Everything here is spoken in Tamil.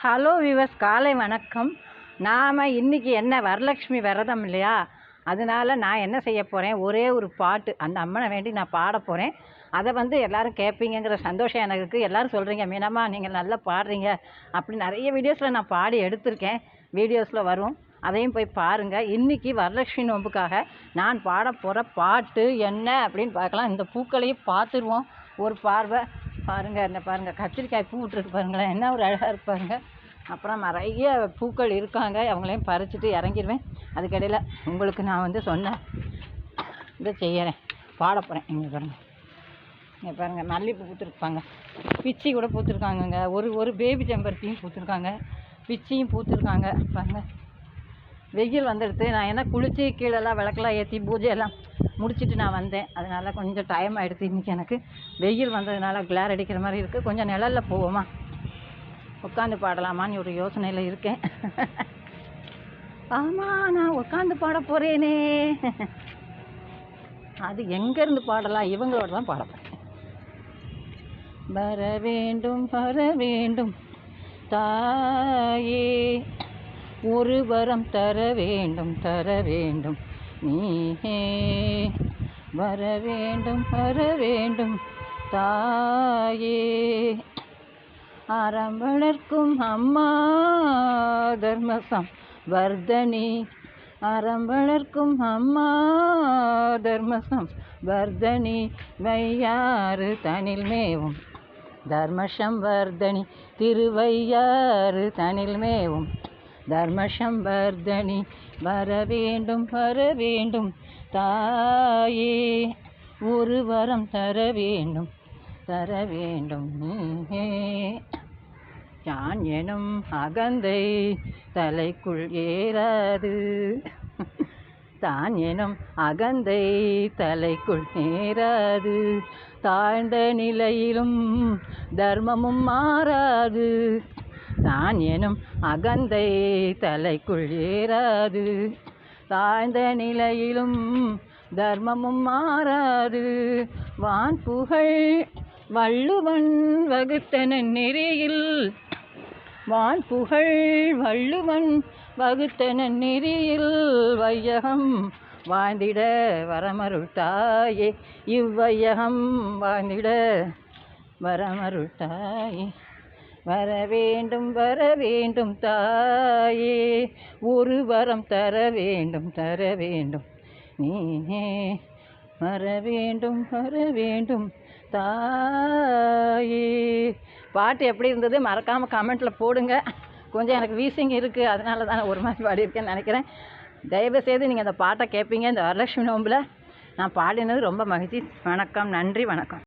ஹலோ விவஸ், காலை வணக்கம். நாம் இன்றைக்கி என்ன வரலட்சுமி விரதம் இல்லையா, அதனால் நான் என்ன செய்ய போகிறேன், ஒரே ஒரு பாட்டு அந்த அம்மனை வேண்டி நான் பாட போகிறேன். அதை எல்லோரும் கேட்பீங்கிற சந்தோஷம் எனக்கு இருக்குது. எல்லோரும் சொல்கிறீங்க, மீனம்மா நீங்கள் நல்லா பாடுறீங்க அப்படி நிறைய வீடியோஸில் நான் பாடி எடுத்திருக்கேன். வீடியோஸில் வரும், அதையும் போய் பாருங்கள். இன்றைக்கி வரலட்சுமி நோம்புக்காக நான் பாட போகிற பாட்டு என்ன அப்படின்னு பார்க்கலாம். இந்த பூக்களையும் பார்த்துருவோம் ஒரு பார்வை. பாருங்கள், இந்த பாருங்கள் கத்திரிக்காய் பூ விட்டுருக்கு பாருங்களேன், என்ன ஒரு அழகாக இருப்பாருங்க. அப்புறம் நிறைய பூக்கள் இருக்காங்க, அவங்களையும் பறிச்சுட்டு இறங்கிடுவேன். அதுக்கிடையில் உங்களுக்கு நான் சொன்னேன் இதை செய்கிறேன், பாட போகிறேன். இங்கே பாருங்கள், இங்கே பாருங்கள் மல்லிகைப்பூ பூத்துருப்பாங்க, பிச்சி கூட பூத்துருக்காங்கங்க. ஒரு பேபி செம்பருத்தியும் பூத்துருக்காங்க, பிச்சியும் பூத்துருக்காங்க. பாருங்கள், வெயில் வந்துடுது. நான் என்ன குளித்து கீழெல்லாம் விளக்கெல்லாம் ஏற்றி பூஜையெல்லாம் முடிச்சுட்டு நான் வந்தேன். அதனால் கொஞ்சம் டைம் ஆகிடுது. இன்றைக்கி எனக்கு வெயில் வந்ததுனால கிளார் அடிக்கிற மாதிரி இருக்குது. கொஞ்சம் நிழலில் போவோமா, உட்காந்து பாடலாமான்னு ஒரு யோசனையில் இருக்கேன். ஆமாம், நான் உட்காந்து பாட போகிறேனே. அது எங்கேருந்து பாடலாம், இவங்களோட தான் பாட போகிறேன். வர வேண்டும் வர வேண்டும் தாயே, ஒரு வரம் தர வேண்டும் தர வேண்டும் நீயே. வர வேண்டும் வர வேண்டும் தாயே, அறம் வளர்க்கும் அம்மா தர்மசம் வர்தனி. அறம் வளர்க்கும் அம்மா தர்மசம் வர்தனி, வையாறு தனில் மேவும் தர்மசம் வர்தனி. திருவையாறு தனில் மேவும் தர்மசம் வர்தனி. வர வேண்டும் தாயே, ஒரு வரம் தர வேண்டும் தர வேண்டும் நீயே. யான் எனும் அகந்தை தலைக்குள் ஏறாது, தான் எனும் அகந்தை தலைக்குள் ஏறாது. தாழ்ந்த நிலையிலும் தர்மமும் மாறாது, தான் எனும் அகந்தை தலைக்குள் ஏறாது. தாழ்ந்த நிலையிலும் தர்மமும் மாறாது. வான் புகழ் வள்ளுவன் வகுத்தன நெறியில், வான் புகழ் வள்ளுவன் வகுத்தன நெறியில், வையகம் வாழ்ந்திட வரமருள் தாயே. இவ்வையகம் வாழ்ந்திட வரமருள் தாயே. வர வேண்டும் தாயே, ஒரு வரம் தர வேண்டும் நீயே. வர வேண்டும் தாயே. பாட்டு எப்படி இருந்தது மறக்காமல் கமெண்ட்டில் போடுங்க. கொஞ்சம் எனக்கு வீசிங் இருக்குது, அதனால தான் ஒரு மாதிரி பாடியிருக்கேன்னு நினைக்கிறேன். தயவுசெய்து நீங்கள் அந்த பாட்டை கேட்பீங்க. இந்த வரலட்சுமி நோம்பில் நான் பாடினது ரொம்ப மகிழ்ச்சி. வணக்கம், நன்றி, வணக்கம்.